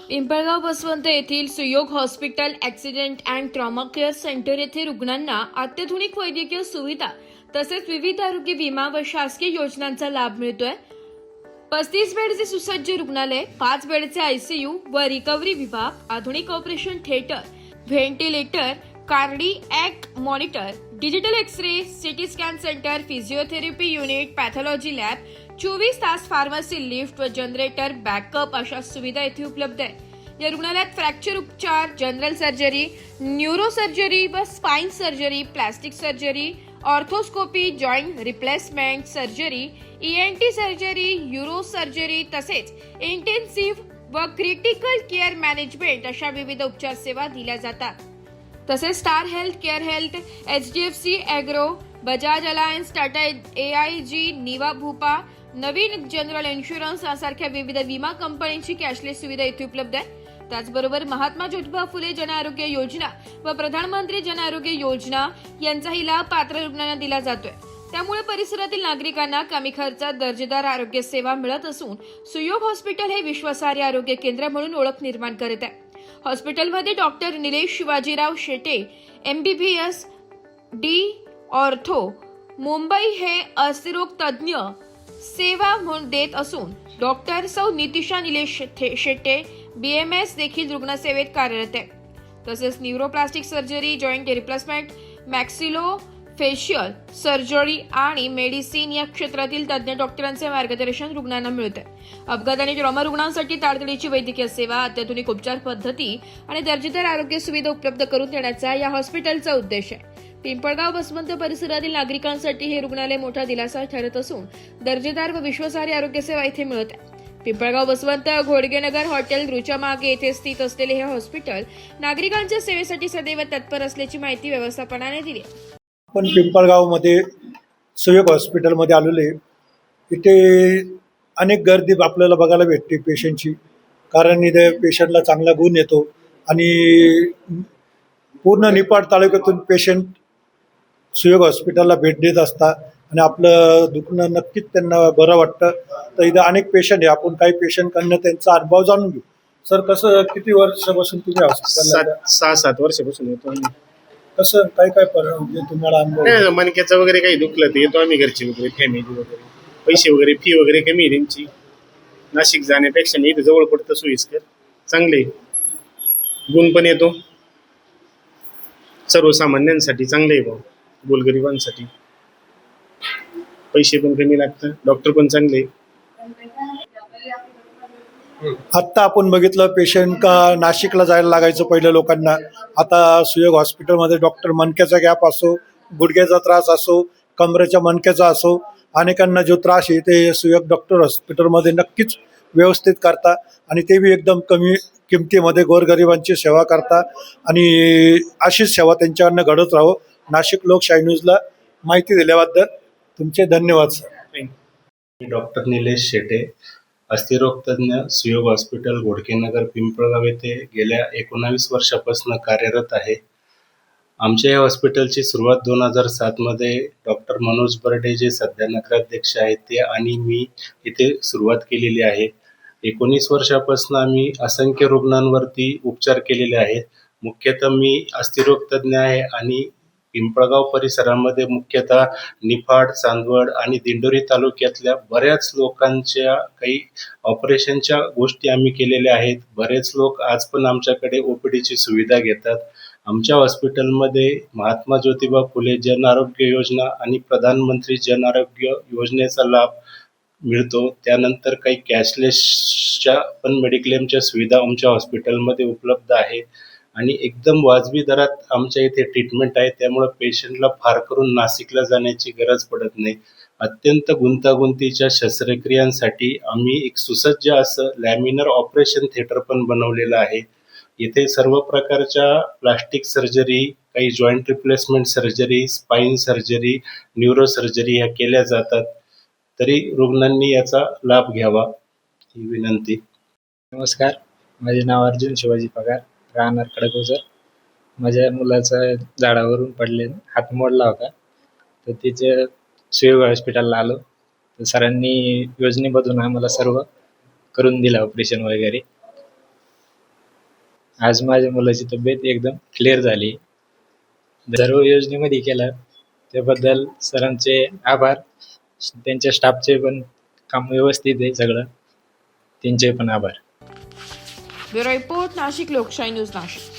पिंपळगाव बसवंत येथील Suyog hospital accident and trauma care centre येथे रुग्णांना अत्याधुनिक वैद्यकीय सुविधा तसेच विविध आरोग्य विमा व शासकीय योजनांचा लाभ मिळतोय। 35 बेडचे सुसज्ज रुग्णालय, 5 बेडचे आयसीयू व रिकव्हरी विभाग, आधुनिक operation theatre, ventilator, cardiac monitor, digital x ray, CT scan centre, physiotherapy unit, pathology lab, 24 तास फार्मसी, लिफ्ट व जनरेटर बॅकअप अशा सुविधा येथे उपलब्ध आहेत। या रुग्णालयात फ्रॅक्चर उपचार, जनरल सर्जरी, न्यूरो सर्जरी व spine surgery, plastic surgery, arthroscopy, joint replacement surgery, ENT surgery, uro surgery तसेच इंटेन्सिव्ह व क्रिटिकल केअर मॅनेजमेंट अशा विविध उपचार सेवा दिल्या जातात। तसेच star health, care health, HDFC agro, Bajaj alliance, Tata AIG, निवा भूपा, नवीन जनरल इन्शुरन्स यासारख्या विविध विमा कंपन्यांची कॅशलेस सुविधा इथे उपलब्ध आहे। त्याचबरोबर महात्मा ज्योतिबा फुले जन आरोग्य योजना व प्रधानमंत्री जन आरोग्य योजना यांचाही लाभ पात्र रुग्णांना दिला जातोय। त्यामुळे परिसरातील नागरिकांना कमी खर्चात दर्जेदार आरोग्य सेवा मिळत असून सुयोग हॉस्पिटल हे विश्वासार्ह आरोग्य केंद्र म्हणून ओळख निर्माण करत आहे। हॉस्पिटलमध्ये doctor Nilesh Shivajirao Shete MBBS D ortho Mumbai हे अस्थिरोग तज्ज्ञ सेवा म्हणून देत असून डॉक्टर सौ नितिशा निलेश शेट्टे BMS देखील रुग्णसेवेत कार्यरत आहे। तसेच neuroplastic surgery, joint replacement, maxillo facial surgery आणि मेडिसिन या क्षेत्रातील तज्ज्ञ डॉक्टरांचे मार्गदर्शन रुग्णांना मिळते। अपघात आणि ट्रॉमा रुग्णांसाठी तातडीची वैद्यकीय सेवा, अत्याधुनिक उपचार पद्धती आणि दर्जेदार आरोग्य सुविधा उपलब्ध करून देण्याचा या हॉस्पिटलचा उद्देश आहे। पिंपळगाव बसवंत परिसरातील नागरिकांसाठी हे रुग्णालय मोठा दिलासा ठरत असून दर्जेदार व विश्वासार्ह आरोग्य सेवा इथे मिळत आहे। पिंपळगाव बसवंत घोडगेनगर हॉटेल रूच्या मागे येथे स्थित असलेले हे हॉस्पिटल नागरिकांच्या सेवेसाठी सदैव तत्पर असल्याची माहिती व्यवस्थापनाने दिली। आपण पिंपळगावमध्ये सुयोग हॉस्पिटलमध्ये आलेले, इथे अनेक गर्दी आपल्याला बघायला भेटते पेशंटची, कारण इथे पेशंटला चांगला गुण येतो आणि पूर्ण निपाड तालुक्यातून पेशंट सुयोग हॉस्पिटलला भेट देत असतात आणि आपलं दुखणं नक्कीच त्यांना बरं वाटतं। तर इथं अनेक पेशंट आहे, आपण काही पेशंटकडनं त्यांचा अनुभव जाणून घेऊ। सर, कसं किती वर्षापासून तुम्ही हॉस्पिटलला? 6-7 वर्षापासून येतो आम्ही। कसं काय काय म्हणजे तुम्हाला अनुभव? नाही, मणक्याचं वगैरे काही दुखलं तर येतो आम्ही, घरची वगैरे फॅमिली वगैरे। पैसे वगैरे फी वगैरे कमी आहे त्यांची, नाशिक जाण्यापेक्षा नाही इथं जवळ पडतं, सोयीस्कर, चांगले गुण पण येतो, सर्वसामान्यांसाठी चांगले आहे भाऊ, गोरगरिबांसाठी पैसे पण कमी लागतं, डॉक्टर पण चांगले। आत्ता आपण बघितलं पेशंट का नाशिकला जायला लागायचं पहिलं लोकांना, आता सुयोग हॉस्पिटलमध्ये डॉक्टर मणक्याचा गॅप असो, गुडघ्याचा त्रास असो, कमरेच्या मणक्याचा असो, अनेकांना जो त्रास आहे ते सुयोग डॉक्टर हॉस्पिटलमध्ये नक्कीच व्यवस्थित करता आणि ते बी एकदम कमी किमतीमध्ये गोरगरिबांची सेवा करता आणि अशीच सेवा त्यांच्याकडनं घडत राहो। नाशिक लोकशाही न्यूजला माहिती दिल्याबद्दल तुमचे धन्यवाद सर। मी डॉक्टर निलेश शेटे, अस्थिरोग तज्ज्ञ, सुयोग हॉस्पिटल घोडकेनगर पिंपळगाव येथे गेल्या 19 वर्षापासून कार्यरत आहे। आमच्या या हॉस्पिटलची सुरुवात 2007 मध्ये डॉक्टर मनोज बर्डे जे सध्या नगराध्यक्ष आहेत ते आणि मी इथे सुरुवात केलेली आहे। 19 वर्षापासून आम्ही असंख्य रुग्णांवरती उपचार केलेले आहेत। मुख्यतः मी अस्थिरोग तज्ज्ञ आहे आणि पिंपळगाव परिसरामध्ये मुख्यतः निफाड, चांदवड आणि दिंडोरी तालुक्यातल्या बऱ्याच लोकांच्या काही ऑपरेशनच्या गोष्टी आम्ही केलेल्या आहेत। बरेच लोक आज पण आमच्याकडे OPDची सुविधा घेतात। आमच्या हॉस्पिटलमध्ये महात्मा ज्योतिबा फुले जन आरोग्य योजना आणि प्रधानमंत्री जन आरोग्य योजनेचा लाभ मिळतो। त्यानंतर काही कॅशलेसच्या पण मेडिक्लेमच्या सुविधा आमच्या हॉस्पिटलमध्ये उपलब्ध आहे आणि एकदम वाजवी दरात आमच्या इथे ट्रीटमेंट आहे। त्यामुळे पेशंटला फार करून नाशिकला जाण्याची गरज पडत नाही। अत्यंत गुंतागुंतीच्या शस्त्रक्रियांसाठी आम्ही एक सुसज्ज असं लॅमिनर ऑपरेशन थिएटर पण बनवलेलं आहे। इथे सर्व प्रकारच्या प्लास्टिक सर्जरी, काही joint replacement surgery, spine surgery, neuro surgery ह्या केल्या जातात। तरी रुग्णांनी याचा लाभ घ्यावा ही विनंती। नमस्कार, माझे नाव अर्जुन शिवाजी पगार, राहणार खडकवासला। माझ्या मुलाचा झाडावरून पडले, हात मोडला होता, तर तिचे सुयोग हॉस्पिटलला आलो, तर सरांनी योजनेमधून आम्हाला सर्व करून दिलं, ऑपरेशन वगैरे। आज माझ्या मुलाची तब्येत एकदम क्लिअर झाली. सर्व योजनेमध्ये केलं त्याबद्दल सरांचे आभार. त्यांच्या स्टाफचे पण काम व्यवस्थित आहे सगळं, त्यांचे पण आभार. ब्युरो रिपोर्ट नाशिक लोकशाही न्यूज नाशिक.